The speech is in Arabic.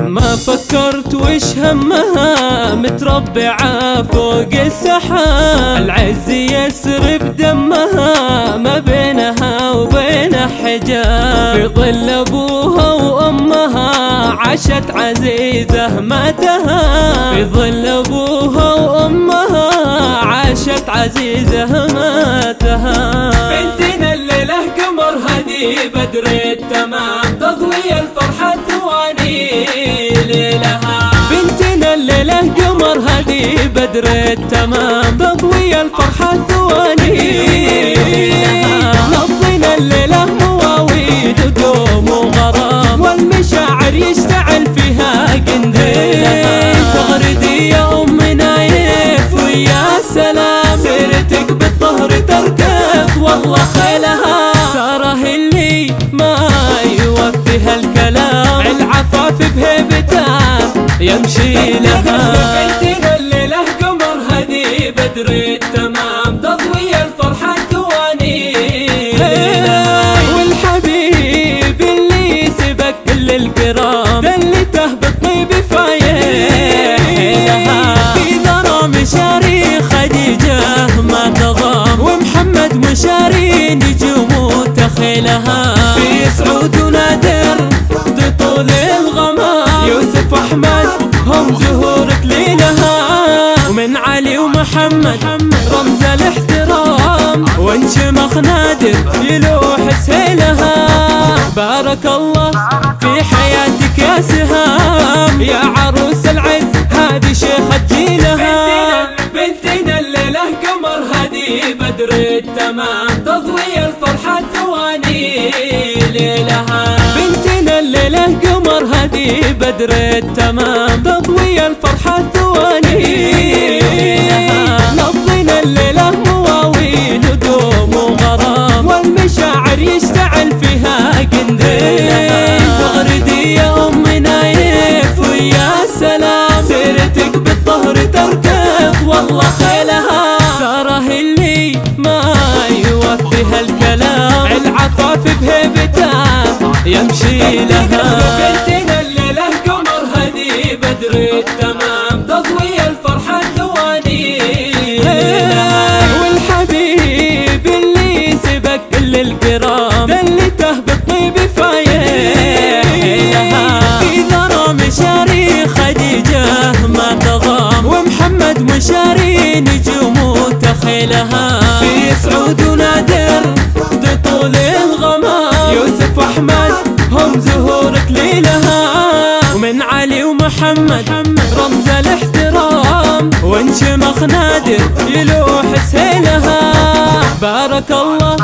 ما فكرت وش همها متربعة فوق السحاب، العز يسرب دمها ما بينها وبين حجاب، في ظل ابوها وامها عاشت عزيزة ما تهاب، في ظل ابوها وامها عاشت عزيزة ما تهاب. بنتنا الليلة قمر هدي بدر التمام تضوي الفرحة ثواني ليلها، بنتنا الليلة قمر هدي بدر التمام تضوي الفرحة ثواني ليلها، نضينا الليلة مواويل ودوم وغرام والمشاعر يشتعل فيها قنديل، تغردي يا ام نايف ويا سلام سيرتك بالطهر تركض والله خيلها، ساره اللي ما يوفيها الكلام العفاف بهيبتها يمشي لها. بنتنا الليلة قمر هدي بدر التمام تضوي الفرحة ثواني ليلها، والحبيب اللي سبق كل الكرام دلته بالطيب فايح، في ذرى مشاري خديجة ما تضام ومحمد مشاري نجوم تخيلها، في سعود ونادر بطول الغمام يوسف واحمد هم زهور كليلها، ومن علي ومحمد رمز الاحترام وانشمخ نادر يلوح سهيلها، بارك الله في حياتك يا سهام يا عروس العز هذه شيخة جيلها. بنتنا الليلة قمر هدي بدر التمام تضوي الفرحة ثواني ليلها، بنتنا الليلة قمر هدي بدر التمام تضوي الفرحة ثواني ليلها، نضينا الليلة مواويل ودوم وغرام والمشاعر يشتعل فيها قنديل، تغردي يا ام نايف ويا سلام سيرتك بالطهر تركض والله خيلها، ساره اللي ما يوفيها الكلام العفاف بهيبتها يمشي لها. بنتنا الليلة قمر هدي بدر التمام تضوي الفرحة ثواني ليلها، والحبيب اللي سبق كل الكرام دلته بالطيب فايح، في ذرى مشاري خديجة ما تضام ومحمد مشاري نجوم تخيلها، في سعود ونادر بطول الغمام يوسف واحمد هم زهور كليلها، ومن علي ومحمد رمز الاحترام وانشمخ نادر يلوح سهيلها، بارك الله